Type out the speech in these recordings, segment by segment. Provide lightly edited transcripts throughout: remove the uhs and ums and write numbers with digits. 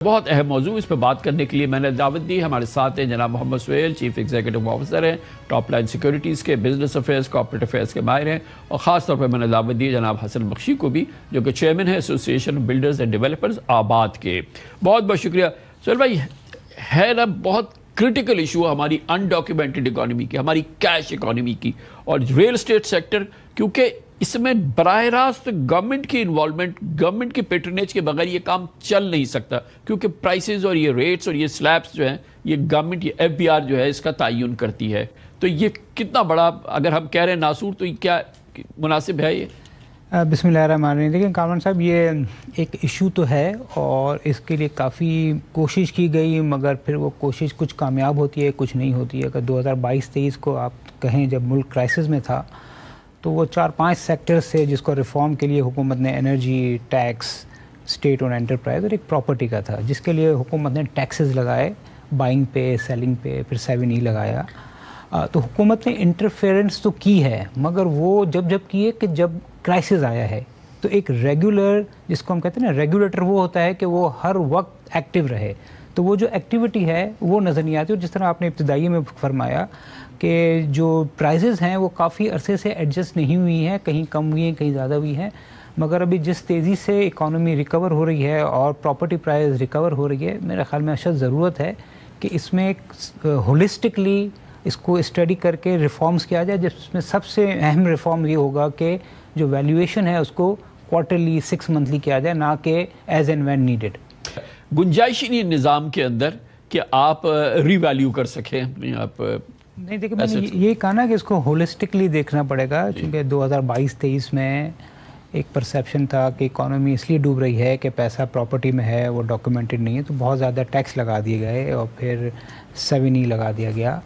بہت اہم موضوع اس پہ بات کرنے کے لیے میں نے دعوت دی. ہمارے ساتھ ہیں جناب محمد سہیل، چیف ایگزیکٹو آفیسر ہیں ٹاپ لائن سیکورٹیز کے، بزنس افیئرز کارپوریٹ افیئرز کے ماہر ہیں، اور خاص طور پہ میں نے دعوت دی جناب حسن بخشی کو بھی، جو کہ چیئرمین ہے ایسوسی ایشن بلڈرز اینڈ ڈیولپرز آباد کے. بہت بہت شکریہ. سہیل بھائی، ہے نا بہت کرٹیکل ایشو ہماری انڈاکیومنٹڈ اکانومی کی، ہماری کیش اکانومی کی، اور ریل اسٹیٹ سیکٹر، کیونکہ اس میں براہ راست گورنمنٹ کی انوالومنٹ، گورنمنٹ کی پیٹرنیج کے بغیر یہ کام چل نہیں سکتا، کیونکہ پرائسز اور یہ ریٹس اور یہ سلیبس جو ہیں یہ گورنمنٹ، یہ ایف بی آر جو ہے اس کا تعین کرتی ہے. تو یہ کتنا بڑا، اگر ہم کہہ رہے ہیں ناسور، تو یہ کیا مناسب ہے؟ یہ بسم اللہ الرحمن الرحیم. دیکھیں کامران صاحب، یہ ایک ایشو تو ہے اور اس کے لیے کافی کوشش کی گئی، مگر پھر وہ کوشش کچھ کامیاب ہوتی ہے، کچھ نہیں ہوتی ہے. اگر 2022-23 کو آپ کہیں جب ملک کرائسس میں تھا تو وہ 4-5 سیکٹر سے جس کو ریفارم کے لیے حکومت نے انرجی، ٹیکس، اسٹیٹ اور انٹرپرائز اور ایک پراپرٹی کا تھا، جس کے لیے حکومت نے ٹیکسز لگائے، بائنگ پہ، سیلنگ پہ، پھر 7E لگایا. تو حکومت نے انٹرفیئرنس تو کی ہے، مگر وہ جب کیے کہ جب کرائسس آیا ہے تو ایک ریگولر، جس کو ہم کہتے ہیں نا ریگولیٹر، وہ ہوتا ہے کہ وہ ہر وقت ایکٹیو رہے. تو وہ جو ایکٹیویٹی ہے وہ نظر نہیں آتی. اور جس طرح آپ نے ابتدائی میں فرمایا کہ جو پرائزز ہیں وہ کافی عرصے سے ایڈجسٹ نہیں ہوئی ہیں، کہیں کم ہوئی ہیں، کہیں زیادہ ہوئی ہیں، مگر ابھی جس تیزی سے اکانومی ریکور ہو رہی ہے اور پراپرٹی پرائز ریکور ہو رہی ہے، میرے خیال میں اشد ضرورت ہے کہ اس میں ایک ہولسٹکلی اس کو اسٹڈی کر کے ریفارمز کیا جائے، جس میں سب سے اہم ریفارم یہ ہوگا کہ جو ویلیویشن ہے اس کو کوارٹرلی، 6 منتھلی کیا جائے، نہ کہ ایز اینڈ وین نیڈڈ. گنجائش نہیں نظام کے اندر کہ آپ ری ویلیو کر سکیں اپنے آپ؟ نہیں، دیکھیں میں نے یہ کہا نا کہ اس کو ہولسٹکلی دیکھنا پڑے گا، کیونکہ 2022-23 میں ایک پرسیپشن تھا کہ اکانومی اس لیے ڈوب رہی ہے کہ پیسہ پراپرٹی میں ہے، وہ ڈاکیومنٹڈ نہیں ہے، تو بہت زیادہ ٹیکس لگا دیے گئے اور پھر 7E لگا دیا گیا.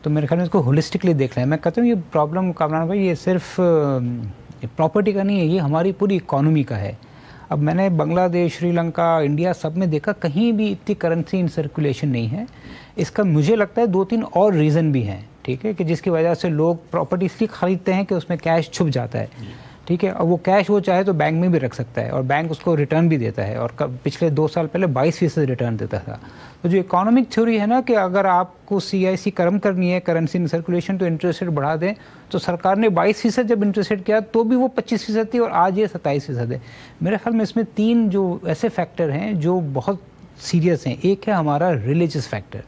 تو میرے خیال میں اس کو ہولسٹکلی دیکھنا ہے. میں کہتا ہوں یہ پرابلم کامران بھائی یہ صرف پراپرٹی کا نہیں ہے، یہ ہماری پوری اکانومی کا ہے. اب میں نے بنگلہ دیش، سری لنکا، انڈیا سب میں دیکھا کہیں بھی اتنی کرنسی ان سرکولیشن نہیں ہے. اس کا مجھے لگتا ہے 2-3 اور ریزن بھی ہیں، ٹھیک ہے، کہ جس کی وجہ سے لوگ پراپرٹی اس لیے خریدتے ہیں کہ اس میں کیش چھپ جاتا ہے، ٹھیک ہے، اور وہ کیش وہ چاہے تو بینک میں بھی رکھ سکتا ہے اور بینک اس کو ریٹرن بھی دیتا ہے، اور پچھلے 2 سال پہلے 22% ریٹرن دیتا تھا. تو جو اکانومک تھیوری ہے نا کہ اگر آپ کو CIC کرم کرنی ہے، کرنسی ان سرکولیشن، تو انٹرسٹ ریٹ بڑھا دیں. تو سرکار نے 22% جب انٹرسٹ ریٹ کیا تو بھی وہ 25% تھی، اور آج یہ 27% ہے. میرے خیال میں اس میں 3 جو ایسے فیکٹر ہیں جو بہت سیریس ہیں. ایک ہے ہمارا ریلیجس فیکٹر.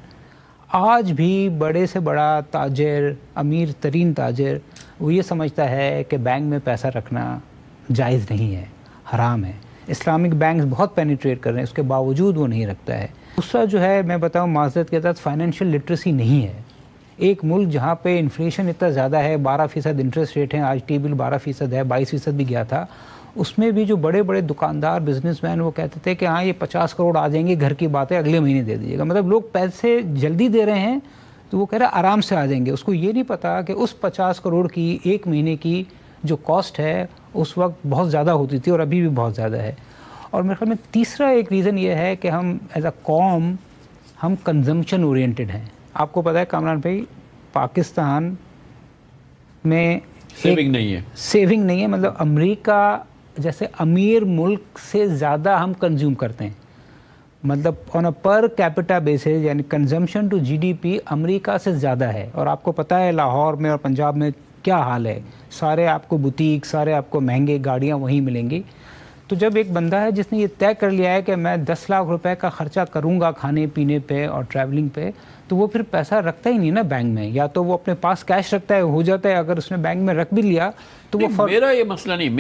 آج بھی بڑے سے بڑا تاجر، امیر ترین تاجر، وہ یہ سمجھتا ہے کہ بینک میں پیسہ رکھنا جائز نہیں ہے، حرام ہے. اسلامک بینکس بہت پینیٹریٹ کر رہے ہیں، اس کے باوجود وہ نہیں رکھتا ہے. دوسرا جو ہے، میں بتاؤں معذرت کے ساتھ، فائنینشیل لٹریسی نہیں ہے. ایک ملک جہاں پہ انفلیشن اتنا زیادہ ہے، 12% انٹرسٹ ریٹ ہیں، آج ٹی بل 12% ہے، 22% بھی گیا تھا. اس میں بھی جو بڑے بڑے دکاندار، بزنس مین، وہ کہتے تھے کہ ہاں یہ 50 کروڑ آ جائیں گے، گھر کی بات ہے، اگلے مہینے دے دیجیے گا. مطلب لوگ پیسے جلدی دے رہے ہیں تو وہ کہہ رہے ہیں آرام سے آ جائیں گے. اس کو یہ نہیں پتا کہ اس 50 کروڑ کی ایک مہینے کی جو کاسٹ ہے اس وقت بہت زیادہ ہوتی تھی اور ابھی بھی بہت زیادہ ہے. اور میرے خیال میں تیسرا ایک ریزن یہ ہے کہ ہم ایز اے قوم ہم کنزمپشن اورینٹڈ ہیں. آپ کو پتہ ہے کامران بھائی، پاکستان میں سیونگ نہیں ہے، سیونگ نہیں ہے. مطلب امریکہ جیسے امیر ملک سے زیادہ ہم کنزیوم کرتے ہیں. مطلب آن اے پر کیپٹا بیسز، یعنی کنزمپشن ٹو GDP امریکہ سے زیادہ ہے. اور آپ کو پتہ ہے لاہور میں اور پنجاب میں کیا حال ہے، سارے آپ کو بوتیک، سارے آپ کو مہنگے گاڑیاں وہیں ملیں گی. تو جب ایک بندہ ہے جس نے یہ طے کر لیا ہے کہ میں 10 لاکھ روپے کا خرچہ کروں گا کھانے پینے پہ اور ٹریولنگ پہ، تو وہ پھر پیسہ رکھتا ہی نہیں نا بینک میں. یا تو وہ اپنے پاس کیش رکھتا ہے، ہو جاتا ہے. اگر اس نے بینک میں رکھ بھی لیا تو وہ میرا یہ مسئلہ نہیں.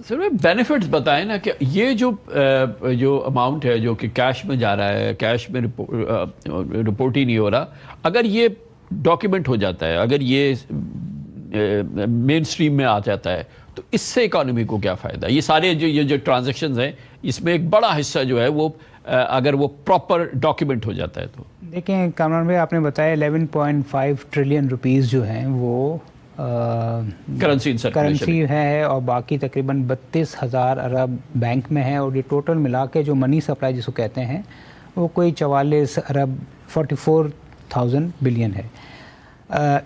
سر بینیفٹس بتائیں نا کہ یہ جو اماؤنٹ ہے جو کہ کیش میں جا رہا ہے، کیش میں رپورٹ ہی نہیں ہو رہا، اگر یہ ڈاکیومنٹ ہو جاتا ہے، اگر یہ مین سٹریم میں آ جاتا ہے، تو اس سے اکانومی کو کیا فائدہ؟ یہ سارے جو ٹرانزیکشنز ہیں، اس میں ایک بڑا حصہ جو ہے وہ اگر وہ پراپر ڈاکیومنٹ ہو جاتا ہے تو. دیکھیں کامران بھائی، آپ نے بتایا 11.5 ٹریلین روپیز جو ہیں وہ کرنسی ہے، اور باقی تقریباً 32,000 ارب بینک میں ہے. اور یہ ٹوٹل ملا کے جو منی سپلائی جس کو کہتے ہیں وہ کوئی 44 ارب 44,000 بلین ہے.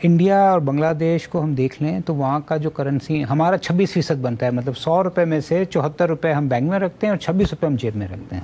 انڈیا اور بنگلہ دیش کو ہم دیکھ لیں تو وہاں کا جو کرنسی ہمارا 26% بنتا ہے. مطلب 100 روپے میں سے 74 روپے ہم بینک میں رکھتے ہیں اور 26 روپے ہم جیب میں رکھتے ہیں.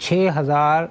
6,000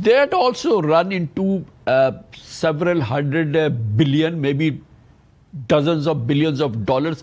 that also run into several hundred billion, maybe dozens of billions of dollars